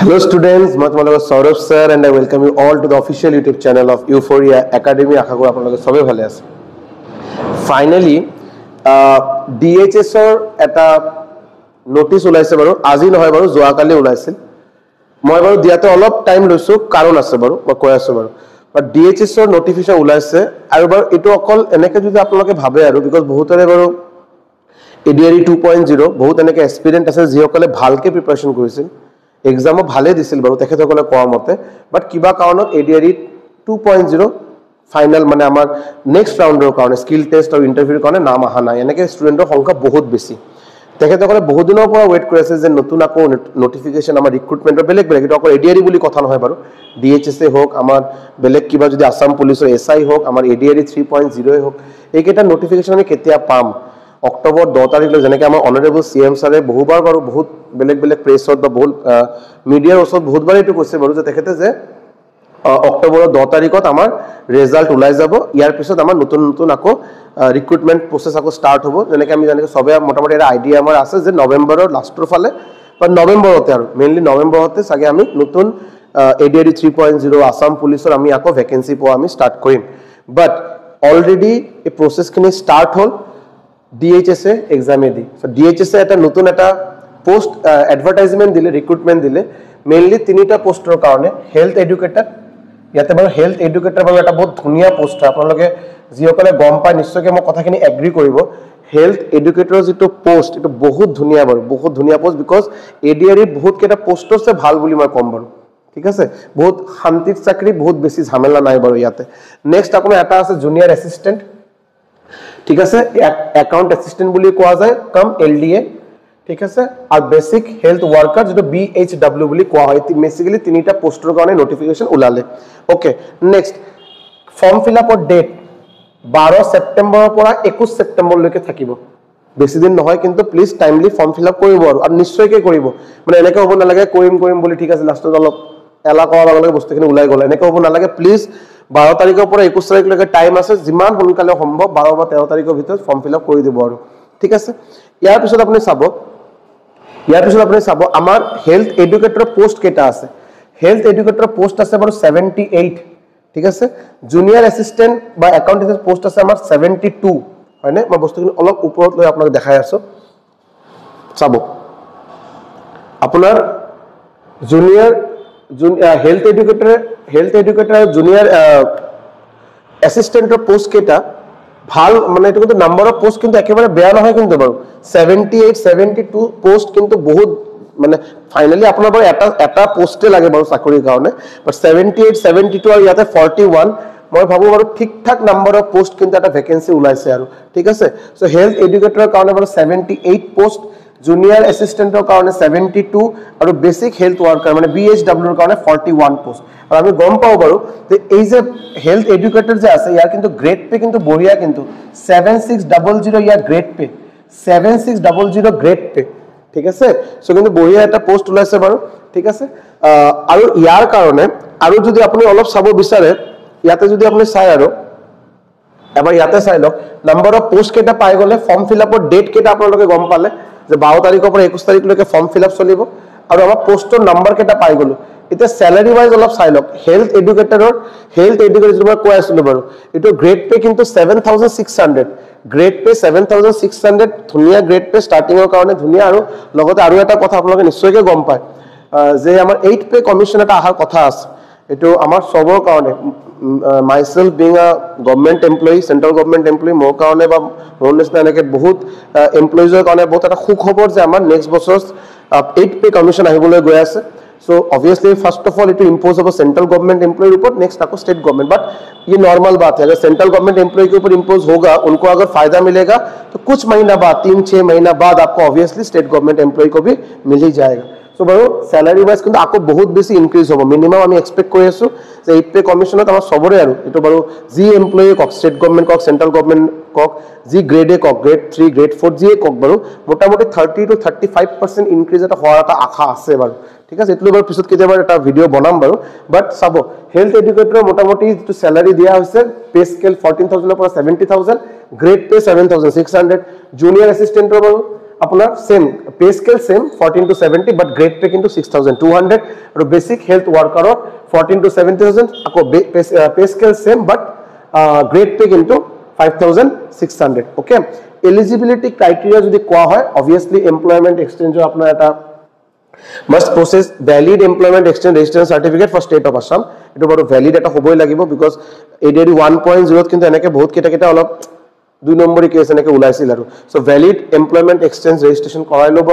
Hello students, my name is Saurabh sir and I welcome you all to the official YouTube channel of Euphoria Academy. আশা করি আপোনালোকে সবে ভালে আছে। Finally, DHS ৰ এটা notice ওলাইছে বাৰু আজি নহয় বাৰু যোৱাকালি ওলাইছিল। মই বাৰু দিয়াতে অলপ টাইম লৈছো কাৰণ আছে বাৰু মই কৈ আছো বাৰু। বাট DHS ৰ নোটিফিকেশন ওলাইছে আৰু বাৰু এটো অকল এনেকে যদি আপোনালোকে ভাবে আৰু বিকজ বহুতৰে বাৰু ADRE 2.0 বহুত এনেকে এক্সপেৰিয়েন্স আছে যিসকলে ভালকে প্ৰিপাৰেচন কৰিছিল। এক্সামও ভালে দিছিল বাৰু তেখেতসকলে কোৱা মতে বাট কিবা কাৰণত ADRE 2.0 ফাইনাল মানে আমাৰ নেক্সট ৰাউন্ডৰ কাৰণে স্কিল টেষ্ট আৰু ইন্টাৰভিউৰ কাৰণে নাম আহা নাই এনেকে ষ্টুডেন্টৰ সংখ্যা বহুত বেছি তেখেতসকলে বহুত দিনৰ পৰা ওয়েট কৰি আছে যে নতুন আকৌ নোটিফিকেশন আমাৰ ৰিক্ৰুটমেন্টৰ বেলেগ এটা অকল ADRE বুলি কথা নহয় বাৰু DHS এ হোক আমাৰ বেলেগ কিবা যদি আসাম পুলিচৰ SI হোক আমাৰ ADRE 3.0 এ হোক এইকেইটা নোটিফিকেশন আমি কেতিয়া পাম অক্টোবৰ 10 তাৰিখলৈ যেনেকৈ আমাৰ অনাৰেবল CM ছাৰে বহুবাৰ বাৰু বহুত বেলেগ প্ৰেছত বা বহুত মিডিয়াৰ ওচৰত বহুতবাৰ এটো কৈছে বাৰু যে তেখেতে যে অক্টোবৰ 10 তাৰিখত আমাৰ ৰিজাল্ট ওলাই যাব ইয়াৰ পিছত আমাৰ নতুন আকৌ ৰিক্ৰুটমেন্ট প্ৰসেস আকৌ ষ্টাৰ্ট হ'ব যেনেকৈ আমি জানিকে সবে মোটামুটি এটা আইডিয়া আমাৰ আছে যে নৱেম্বৰৰ লাষ্টৰ ফালে বা নৱেম্বৰতে আৰু মেইনলি নৱেম্বৰতে সাগে আমি নতুন ADRE 3.0 আসাম পুলিচৰ আমি আকৌ ভ্যাকেন্সি পোৱা আমি ষ্টাৰ্ট কৰিম বাট অলৰেডি এই প্ৰসেসখিনি ষ্টাৰ্ট হ'ল DHS এক্সাম দি সো DHS এটা নতুন এটা পোস্ট এডভাৰটাইজমেন্ট দিলে ৰিক্ৰুটমেন্ট দিলে মেইনলি তিনিটা পোষ্টৰ কাৰণে হেলথ এডুকেটৰ ইয়াতে বাৰু হেলথ এডুকেটৰ বাৰু এটা বহুত ধুনিয়া পোষ্ট আপোনালোকে যিসকলে গম পায় নিশ্চয়কৈ মই কথাখিনি এগ্ৰি কৰিব হেলথ এডুকেটৰ যেটো পোষ্ট এটো বহুত ধুনিয়া বাৰু বহুত ধুনিয়া পোষ্ট বিকজ ADRE বহুত কেটা পোষ্ট আছে ভাল বুলি মই কম বাৰু ঠিক আছে বহুত শান্তিৰ চাকৰি বহুত বেছি ঝামেলা নাই বাৰু ইয়াতে নেক্সট আপোনাৰ এটা আছে জুনিয়ৰ এসিস্ট্যান্ট ঠিক আছে একাউন্ট অ্যাসিস্ট্যান্ট বুলি কোৱা যায় কম LDA ঠিক আছে আৰ বেসিক হেলথ ওয়াৰ্কাৰ যেটা BHW বুলি কোৱা হয় বেসিক্যালি তিনিটা পোস্টৰ কাৰণে নোটিফিকেশন ওলালে ওকে নেক্সট ফৰ্ম ফিল আপৰ ডেট 12 সেপ্টেম্বৰৰ পৰা 21 সেপ্টেম্বৰ লৈকে থাকিব বেছি দিন নহয় কিন্তু please timely form fill up কৰিব আৰু নিশ্চয়কৈ কৰিব মানে এনেকৈ হ'ব নালাগে কৰিম বুলি ঠিক আছে লাষ্টত অলপ এলা কৰা লগে বস্তুখিনি ওলাই গ'ল এনেকৈ হ'ব নালাগে প্লিজ 12 তাৰিখৰ পৰা 21 তাৰিখলৈকে টাইম আছে যিমান সোনকালে সম্ভৱ 12 বা 13 তাৰিখৰ ভিতৰত ফৰ্ম ফিল আপ কৰি দিব আৰু ঠিক আছে ইয়াৰ পিছত আপুনি চাব আমাৰ হেলথ এডুকেটৰ পোষ্ট কেটা আছে হেলথ এডুকেটৰ পোষ্ট আছে বাৰু 78 ঠিক আছে জুনিয়ৰ এসিস্ট্যান্ট বা একাউন্টেন্ট পোষ্ট আছে আমাৰ 72 হয়নে মই বস্তুখিনি অলপ ওপৰত লৈ আপোনাক দেখাই আছো চাব আপোনাৰ জুনিয়ৰ হেলথ এডুকেটৰ জুনিয়ৰ এসিস্ট্যান্টৰ পোষ্ট কেটা ভাল মানে এটো কিন্তু নাম্বাৰ অফ পোস্ট কিন্তু একেবাৰে বেয়া নহয় কিন্তু বাৰু 78 72 পোস্ট কিন্তু বহুত মানে ফাইনালি আপোনাৰ বাৰু এটা পোষ্টে লাগে বাৰু চাকৰিৰ কাৰণে বাট 78 72 আৰু ইয়াতে 41 মই ভাবো বাৰু ঠিক ঠাক নাম্বাৰ অফ পোস্ট কিন্তু এটা ভ্যাকেন্সি ওলাইছে আৰু ঠিক আছে সো হেলথ এডুকেটৰৰ কাৰণে বাৰু 78 পোস্ট জুনিয়ৰ এসিস্ট্যান্টৰ কাৰণে 72 আৰু বেসিক হেলথ ওয়াৰ্কাৰ মানে BHW ৰ কাৰণে 41 পোস্ট আৰু আমি গম পাও বাৰু যে এই যে হেলথ এডুকেটৰ যে আছে ইয়াৰ কিন্তু গ্ৰেড পে কিন্তু বঢ়িয়া কিন্তু 7600 ইয়াৰ গ্ৰেড পে 7600 গ্ৰেড পে ঠিক আছে সো কিন্তু বঢ়িয়া এটা পোস্ট ওলাইছে বাৰু ঠিক আছে আৰু ইয়াৰ কাৰণে আৰু যদি আপুনি অলপ চাব বিচাৰে ইয়াতে যদি আপুনি চাই আৰু এবাৰ ইয়াতে চাই লওক নাম্বাৰ অফ পোস্ট কেটা পাই গলে ফৰ্ম ফিল আপৰ ডেট কেটা আপোনালোকে গম পালে যে 12 তাৰিখৰ পৰা 21 তাৰিখলৈকে ফৰ্ম ফিল আপ চলিব আৰু আমাৰ পোষ্টৰ নাম্বাৰ কেটা পাই গলো এটা স্যালাৰি ওয়াইজ অলপ চাই লওক হেলথ এডুকেটৰ মই কৈ আছিলো বাৰু এটো গ্ৰেড পে কিন্তু 7600 গ্ৰেড পে 7600 ধুনিয়া গ্ৰেড পে স্টাৰ্টিংৰ কাৰণে ধুনিয়া আৰু লগতে আৰু এটা কথা আপোনালোকে নিশ্চয়কৈ গম পায় যে আমাৰ 8 পে কমিশন এটা আহাৰ কথা আছে এটো আমাৰ সবৰ কাৰণে myself being a government employee central government employee মোৰ কাৰণে বা মোৰ নিচিনা এনেকে বহুত এমপ্লয়িজৰ কাৰণে বহুত এটা সুখবৰ যে আমাৰ নেক্সট বছৰ 8 পে কমিশন আহিবলৈ গৈ আছে so obviously first of all it will impose over central government employee ऊपर next आपको state government but ये नॉर्मल बात है अगर सेंट्रल गवर्नमेंट एम्प्लॉय के ऊपर इंपोज होगा उनको अगर फायदा मिलेगा तो कुछ महीना बाद 3-6 महीना बाद आपको ऑब्वियसली स्टेट गवर्नमेंट एम्प्लॉय को भी मिल ही जाएगा सो বাৰু স্যালাৰি ওয়াইজ কিন্তু আকৌ বহুত বেছি ইনক্ৰিজ হ'ব মিনিমাম আমি এক্সপেক্ট কৰি আছো যে 8 পে কমিশনত আমাৰ সবৰে আৰু এটো বাৰু জি এমপ্লয়ি কক স্টেট গवर्नमेंट কক সেন্ট্ৰাল গवर्नमेंट কক জি গ্ৰেড এ কক গ্ৰেড 3 গ্ৰেড 4 জি কক বাৰু মোটামুটি 30 to 35% ইনক্ৰিজ এটা হোৱাৰ এটা আশা আছে বাৰু ঠিক আছে এটলো বাৰু পিছত কেতিয়াবা এটা ভিডিও বনাম বাৰু বাট চাব হেলথ এডুকেটৰ মোটামুটি যেটো স্যালাৰি দিয়া হৈছে পে স্কেল 14000 ৰ পৰা 70000 গ্ৰেড পে 7600 জুনিয়ৰ এসিস্ট্যান্টৰ বাৰু আপোনাৰ same pay scale same 14 to 70 but grade pay কিন্তু 6200 আৰু বেসিক হেলথ ওয়াৰ্কাৰৰ 14 to 70000 আকৌ পে স্কেল সেম বাট গ্ৰেড পে কিন্তু 5600 ওকে এলিজিবিলিটি ক্ৰাইটেৰিয়া যদি কোৱা হয় অবভিয়াসলি এমপ্লয়মেন্ট এক্সচেঞ্জৰ আপোনাৰ এটা must process valid employment exchange registration certificate for state of Assam etu baru valid eta hoboi lagibo because ADRE 1.0 কিন্তু এনেকে বহুত কেটা অলপ 2 নম্বৰী কেছ এনেকে উলাইছিল আৰু so valid employment exchange registration কৰাই লব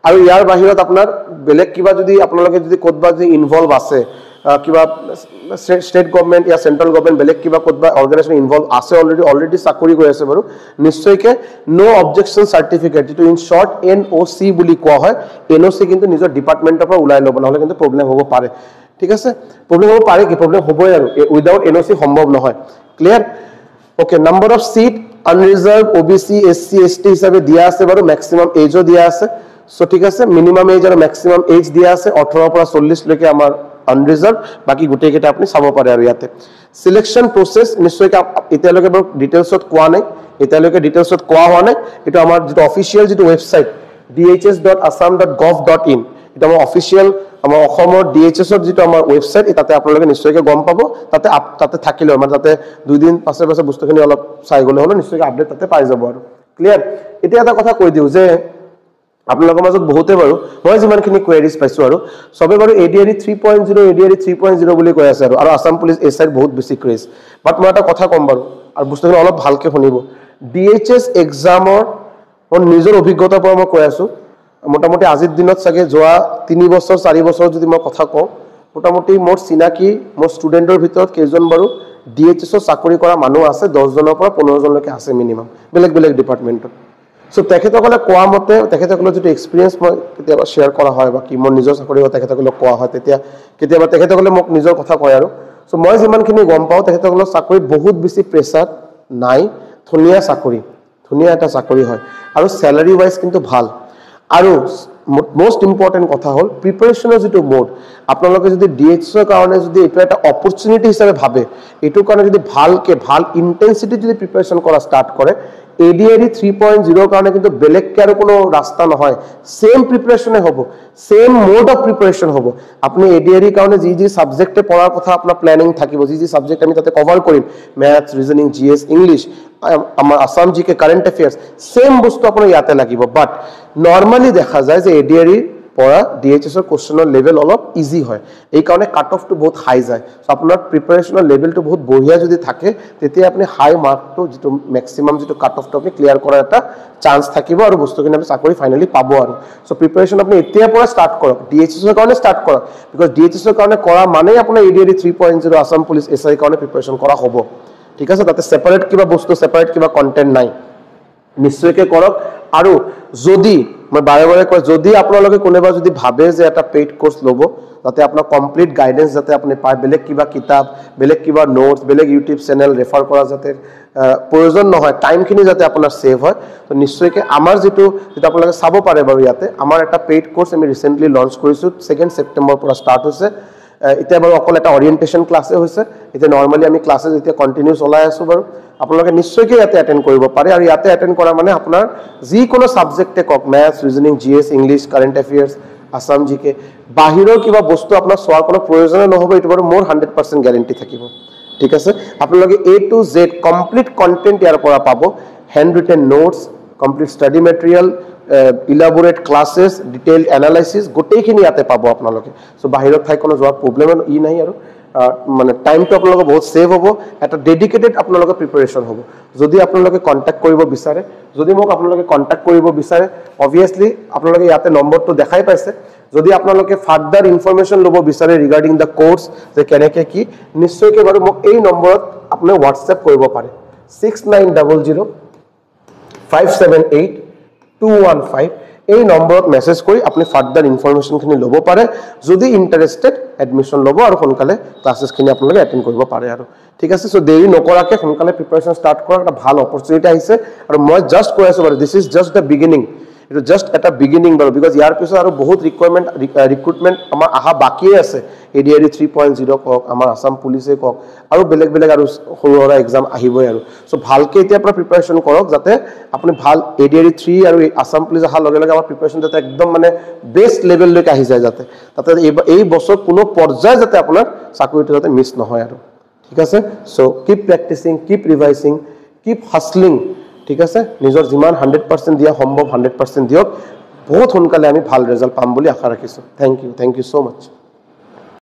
আৰু ইয়াৰ বাহিৰত আপোনাৰ বেলেগ কিবা যদি আপোনালোকে যদি কোডবা যদি ইনভলভ আছে কিবা স্টেট গভর্নমেন্ট या সেন্ট্রাল গভর্নমেন্ট বেলেগ কিবা কোডবা অর্গানাইজেশন ইনভলভ আছে অলরেডি চাকৰি কৰি আছে বাৰু নিশ্চয়কৈ নো অবজেকশন সাৰ্টিফিকেট যেটো ইন শৰ্ট এনওসি বুলি কোৱা হয় এনওসি কিন্তু নিজৰ ডিপাৰ্টমেন্টৰ পৰা উলাই লব নহলে কিন্তু প্ৰবলেম হ'ব পাৰে ঠিক আছে প্ৰবলেম হ'ব পাৰে কি প্ৰবলেম হ'বই আৰু উইদাউট এনওসি সম্ভৱ নহয় clear okay number of seat unreserved OBC SC ST হিসাবে দিয়া আছে বাৰু ম্যাক্সিমাম এজও দিয়া আছে সো ঠিক আছে মিনিমাম এজ আৰু ম্যাক্সিমাম এজ দিয়া আছে 18 পৰা 40 লৈকে আমাৰ unreserved বাকি গুটে কেটা আপনি চাব পাৰে আৰু ইয়াতে সিলেকশন প্ৰসেস নিশ্চয়কৈ এতিয়ালৈকে বাৰু ডিটেইলছত কোৱা নাই এতিয়ালৈকে ডিটেইলছত কোৱা হোৱা নাই এটা আমাৰ যেটো অফিশিয়াল যেটো ওয়েবসাইট dhs.assam.gov.in এটা আমাৰ অফিশিয়াল আমাৰ অসমৰ DHS ৰ যেটো আমাৰ ওয়েবসাইট তাতে আপোনালোকে নিশ্চয়কৈ গম পাব তাতে থাকিলে মানে তাতে দুই দিন পাছে বস্তুখিনি অলপ চাই গলে হলো নিশ্চয়কৈ আপডেট তাতে পাই যাব আৰু ক্লিয়াৰ এতিয়া এটা কথা কৈ দিও যে আপোনালোকৰ মাজত বহুতে বাৰু মই যিমানখিনি কোৱেৰিজ পাইছো আৰু সবে বাৰু ADRE 3.0 ADRE 3.0 বুলি কৈ আছে আৰু আসাম পুলিচ এছআই বহুত বেছি ক্ৰেজ বাট মই এটা কথা কম বাৰু আৰু বস্তুখিনি অলপ ভালকে শুনিব DHS এক্সামৰ মই নিজৰ অভিজ্ঞতাৰ পৰা মই কৈ আছো মোটামুটি আজিৰ দিনত চাগে যোৱা 3 বছৰ 4 বছৰ যদি মই কথা কওঁ মোটামুটি মোৰ চিনাকি মোৰ ষ্টুডেন্টৰ ভিতৰত কেইজন বাৰু DHS ৰ চাকৰি কৰা মানুহ আছে 10 জনৰ পৰা 15 জনলৈকে আছে মিনিমাম বেলেগ ডিপাৰ্টমেন্টত সো তেখেতসকলে কোৱা মতে তেখেতসকলৰ যেটো এক্সপেৰিয়েন্স মই কেতিয়াবা শেয়াৰ কৰা হয় বা কি মোৰ নিজৰ চাকৰি হয় তেখেতসকলক কোৱা হয় তেতিয়া কেতিয়াবা তেখেতসকলে মোক নিজৰ কথা কয় আৰু সো মই যিমানখিনি গম পাওঁ তেখেতসকলৰ চাকৰি বহুত বেছি প্ৰেছাৰ নাই ধুনীয়া এটা চাকৰি হয় আৰু স্যালাৰি ওয়াইজ কিন্তু ভাল আৰু মোস্ট ইম্পৰ্টেন্ট কথা হল প্ৰিপাৰেচনৰ যেটো মোড আপোনালোকে যদি DHS ৰ কাৰণে যদি এটা এটা অপৰচুনিটি হিচাপে ভাবে এটো কাৰণে যদি ভাল ইন্টেন্সিটি যদি প্ৰিপাৰেচন কৰা স্টাৰ্ট কৰে ADRE 3.0 কাৰণে কিন্তু বেলেগ আৰু কোনো ৰাস্তা নহয় সেম প্ৰিপাৰেচনে হ'ব সেম মোড অফ প্ৰিপাৰেচন হ'ব আপুনি ADRE কাৰণে যি সাবজেক্টে পঢ়াৰ কথা আপোনাৰ প্ল্যানিং থাকিব যি সাবজেক্ট আমি তাতে কভাৰ কৰিম ম্যাথ ৰিজনিং GS ইংলিশ আমাৰ আসাম জিকে কাৰেন্ট অ্যাফেয়াৰ্স সেম বস্তু আপোনাৰ ইয়াতে লাগিব বাট নৰমালি দেখা যায় যে ADRE পড়া DHS ৰ কোশ্চেনৰ লেভেল অলপ ইজি হয় এই কাৰণে কাট অফ টু বহুত হাই যায় সো আপোনাৰ প্ৰিপাৰেচনৰ লেভেলটো বহুত বঢ়িয়া যদি থাকে তেতিয়া আপুনি হাই মাৰ্কটো যেটো ম্যাক্সিমাম যেটো কাট অফটো আপুনি ক্লিয়াৰ কৰাৰ এটা চান্স থাকিব আৰু বস্তুখিনি আপুনি চাকৰি ফাইনালি পাব আৰু সো প্ৰিপাৰেচন আপুনি এতিয়াৰ পৰা ষ্টাৰ্ট কৰক DHS ৰ কাৰণে ষ্টাৰ্ট কৰক বিকজ DHS ৰ কাৰণে কৰা মানে আপোনাৰ ADRE 3.0 আসাম পুলিচ এছআই কাৰণে প্ৰিপাৰেচন কৰা হ'ব ঠিক আছে তাতে সেপাৰেট কিবা বস্তু সেপাৰেট কিবা কন্টেন্ট নাই নিশ্চয়কৈ কৰক আৰু যদি মই বাৰে কয় যদি আপোনালোকে কোনেবা যদি ভাবে যে এটা পেইড কোৰ্স লব যাতে আপোনাৰ কমপ্লিট গাইডেন্স যাতে আপুনি পায় বেলেগ কিবা কিতাপ বেলেগ কিবা নোটস বেলেগ ইউটিউব চেনেল ৰেফাৰ কৰা যাতে প্ৰয়োজন নহয় টাইমখিনি যাতে আপোনাৰ সেভ হয় তো নিশ্চয়কৈ আমাৰ যেটো আপোনালোকে চাব পাৰে বাৰু ইয়াতে আমাৰ এটা পেইড কোৰ্স আমি ৰিসেন্টলি লঞ্চ কৰিছো 2 সেপ্টেম্বৰ পৰা ষ্টাৰ্ট হৈছে এতিয়া বাৰু অকল এটা অৰিয়েন্টেশন ক্লাছে হৈছে এতিয়া নৰমালি আমি ক্লাছেস এতিয়া কন্টিনিউ চলাই আছো বাৰু আপোনালোকে নিশ্চয়কৈ ইয়াতে অ্যাটেন্ড কৰিব পাৰে আৰু ইয়াতে অ্যাটেন্ড কৰা মানে আপোনাৰ যি কোনো সাবজেক্টে কক math reasoning GS English current affairs Assam GK বাহিৰৰ কিবা বস্তু আপোনাৰ সোৱাৰ কোনো প্ৰয়োজন নহব এটো বাৰু মোৰ 100% গ্যাৰান্টি থাকিব ঠিক আছে আপোনালোকে A to Z complete content ইয়াৰ পৰা পাব hand written notes complete study material elaborate classes detailed analysis গোটেইখিনি ইয়াতে পাব আপোনালোকে সো বাহিৰত ঠাই কোনো যোৱাৰ প্ৰবলেম ই নাই আৰু মানে টাইমটো আপোনালোকে বহুত সেভ হ'ব এটা ডেডিকেটেড আপোনালোকে প্ৰিপাৰেচন হ'ব যদি আপোনালোকে কন্টাক্ট কৰিব বিচাৰে যদি মোক আপোনালোকে কন্টাক্ট কৰিব বিচাৰে obviously আপোনালোকে ইয়াতে নম্বৰটো দেখাই পাইছে যদি আপোনালোকে ফাৰ্দাৰ ইনফৰমেশন ল'ব বিচাৰে ৰিগাৰ্ডিং দা কোৰ্স যে কেনেকৈ কি নিশ্চয়কৈ বাৰু মোক এই নম্বৰত আপুনি WhatsApp কৰিব পাৰে 6900 578 215 এই নম্বৰত মেসেজ কৰি আপুনি ফাৰ্দাৰ ইনফৰমেশনখিনি ল'ব পাৰে যদি ইন্টাৰেস্টেড এডমিশন ল'ব আৰু সোনকালে ক্লাसेসখিনি আপোনালোকে অ্যাটেন্ড কৰিব পাৰে আৰু ঠিক আছে সো দেৰি নকৰাকে সোনকালে প্ৰিপাৰেচন ষ্টাৰ্ট কৰাৰ এটা ভাল অপৰচুনিটি আহিছে আৰু মই জাস্ট কৈ আছো বাৰু this is just the beginning এইটো জাষ্ট এটা বিগিনিং বাৰু বিকজ ইয়াৰ পিছত আৰু বহুত ৰিক্ৰুটমেণ্ট আমাৰ অহা বাকীয়ে আছে ADRE 3.0 কওক আমাৰ আসাম পুলিচে কওক আৰু বেলেগ বেলেগ আৰু সৰু সৰু এক্সাম আহিবই আৰু সো ভালকে এতিয়া পৰা প্ৰিপাৰেচন কৰক যাতে আপুনি ভাল ADRE 3 আৰু আসাম পুলিচ অহাৰ লগে লগে আমাৰ প্ৰিপাৰেচন যাতে একদম মানে বেষ্ট লেভেললৈকে আহি যায় যাতে এই বছৰ কোনো পৰ্যায় যাতে আপোনাৰ চাকৰিটো যাতে মিছ নহয় আৰু ঠিক আছে so keep practising keep revising keep hustling ঠিক আছে নিজৰ যিমান 100% দিয়া সম্ভৱ 100% দিয়ক বহুত সোনকালে আমি ভাল ৰিজাল্ট পাম বুলি আশা ৰাখিছো থ্যাংক ইউ সো মাচ